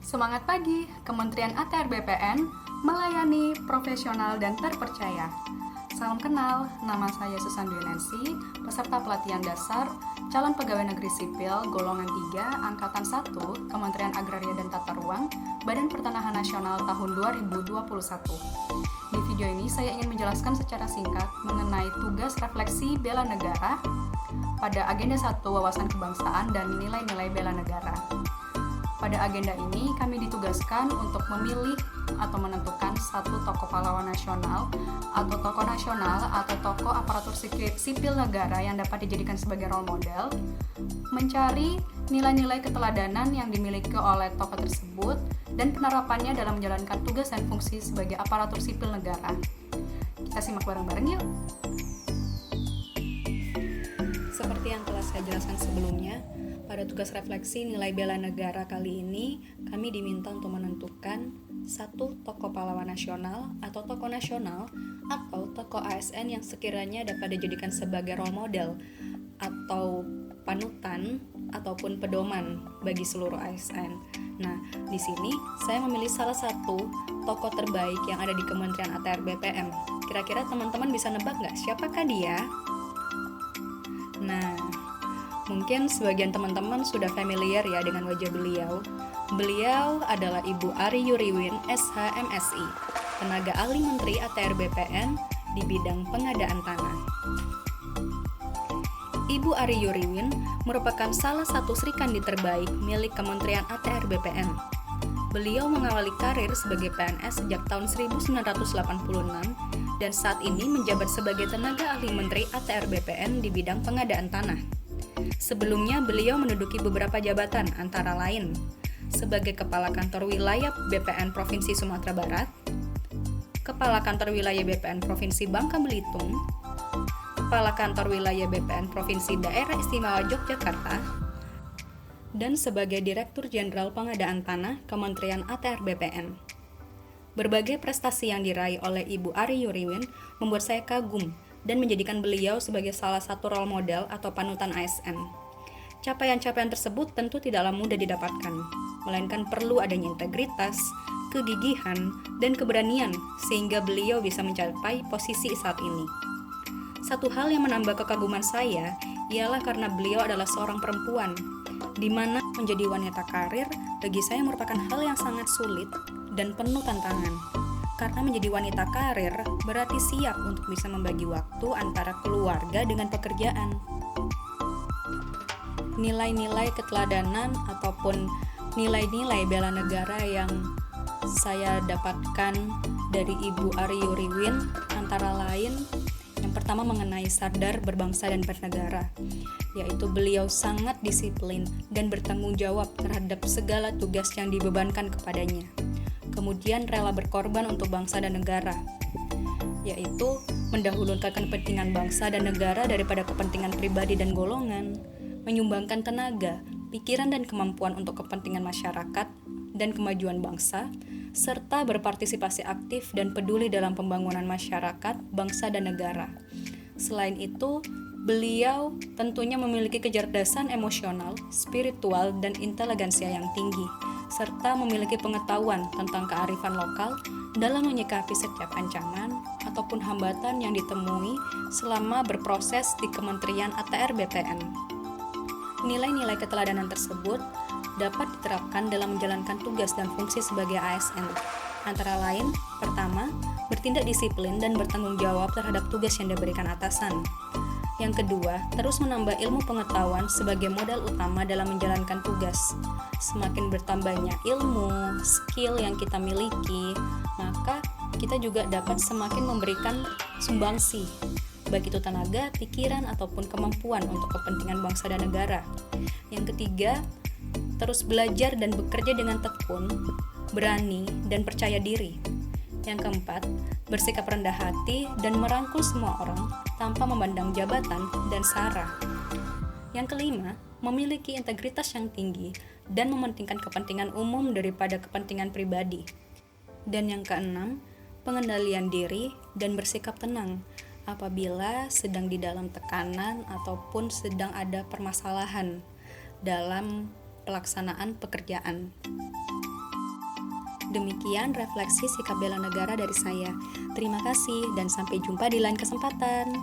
Semangat pagi, Kementerian ATR BPN melayani profesional dan terpercaya. Salam kenal, nama saya Susan Dwi, peserta pelatihan dasar calon pegawai negeri sipil golongan 3 angkatan 1 Kementerian Agraria dan Tata Ruang Badan Pertanahan Nasional tahun 2021. Di video ini saya ingin menjelaskan secara singkat mengenai tugas refleksi bela negara pada agenda 1 wawasan kebangsaan dan nilai-nilai bela negara. Pada agenda ini, kami ditugaskan untuk memilih atau menentukan satu tokoh pahlawan nasional atau tokoh aparatur sipil negara yang dapat dijadikan sebagai role model, mencari nilai-nilai keteladanan yang dimiliki oleh tokoh tersebut, dan penerapannya dalam menjalankan tugas dan fungsi sebagai aparatur sipil negara. Kita simak bareng-bareng yuk! Seperti yang telah saya jelaskan sebelumnya, pada tugas refleksi nilai bela negara kali ini, kami diminta untuk menentukan satu tokoh pahlawan nasional atau tokoh nasional atau tokoh ASN yang sekiranya dapat dijadikan sebagai role model atau panutan ataupun pedoman bagi seluruh ASN. Nah, di sini saya memilih salah satu tokoh terbaik yang ada di Kementerian ATR BPN. Kira-kira teman-teman bisa nebak nggak siapakah dia? Nah, mungkin sebagian teman-teman sudah familiar ya dengan wajah beliau. Beliau adalah Ibu Ari Yuriwin, SH MSI, tenaga ahli Menteri ATR BPN di bidang pengadaan tanah. Ibu Ari Yuriwin merupakan salah satu Srikandi terbaik milik Kementerian ATR BPN. Beliau mengawali karir sebagai PNS sejak tahun 1986 dan saat ini menjabat sebagai tenaga ahli Menteri ATR BPN di bidang pengadaan tanah. Sebelumnya beliau menduduki beberapa jabatan antara lain sebagai Kepala Kantor Wilayah BPN Provinsi Sumatera Barat, Kepala Kantor Wilayah BPN Provinsi Bangka Belitung, Kepala Kantor Wilayah BPN Provinsi Daerah Istimewa Yogyakarta, dan sebagai Direktur Jenderal Pengadaan Tanah Kementerian ATR BPN. Berbagai prestasi yang diraih oleh Ibu Ari Yuriwin membuat saya kagum dan menjadikan beliau sebagai salah satu role model atau panutan ASN. Capaian-capaian tersebut tentu tidaklah mudah didapatkan, melainkan perlu adanya integritas, kegigihan, dan keberanian sehingga beliau bisa mencapai posisi saat ini. Satu hal yang menambah kekaguman saya ialah karena beliau adalah seorang perempuan, di mana menjadi wanita karir bagi saya merupakan hal yang sangat sulit dan penuh tantangan. Karena menjadi wanita karir berarti siap untuk bisa membagi waktu antara keluarga dengan pekerjaan. Nilai-nilai keteladanan ataupun nilai-nilai bela negara yang saya dapatkan dari Ibu Ari Yuriwin antara lain yang pertama mengenai sadar berbangsa dan bernegara, yaitu beliau sangat disiplin dan bertanggung jawab terhadap segala tugas yang dibebankan kepadanya. Kemudian rela berkorban untuk bangsa dan negara, yaitu mendahulukan kepentingan bangsa dan negara daripada kepentingan pribadi dan golongan, menyumbangkan tenaga, pikiran dan kemampuan untuk kepentingan masyarakat dan kemajuan bangsa, serta berpartisipasi aktif dan peduli dalam pembangunan masyarakat, bangsa dan negara. Selain itu, beliau tentunya memiliki kecerdasan emosional, spiritual, dan inteligensia yang tinggi, serta memiliki pengetahuan tentang kearifan lokal dalam menyikapi setiap ancaman ataupun hambatan yang ditemui selama berproses di Kementerian ATR BPN. Nilai-nilai keteladanan tersebut dapat diterapkan dalam menjalankan tugas dan fungsi sebagai ASN. Antara lain, pertama, bertindak disiplin dan bertanggung jawab terhadap tugas yang diberikan atasan. Yang kedua, terus menambah ilmu pengetahuan sebagai modal utama dalam menjalankan tugas. Semakin bertambahnya ilmu, skill yang kita miliki, maka kita juga dapat semakin memberikan sumbangsi, baik itu tenaga, pikiran, ataupun kemampuan untuk kepentingan bangsa dan negara. Yang ketiga, terus belajar dan bekerja dengan tekun, berani, dan percaya diri. Yang keempat, bersikap rendah hati dan merangkul semua orang tanpa memandang jabatan dan sara. Yang kelima, memiliki integritas yang tinggi dan mementingkan kepentingan umum daripada kepentingan pribadi. Dan yang keenam, pengendalian diri dan bersikap tenang apabila sedang di dalam tekanan ataupun sedang ada permasalahan dalam pelaksanaan pekerjaan. Demikian refleksi sikap bela negara dari saya. Terima kasih dan sampai jumpa di lain kesempatan.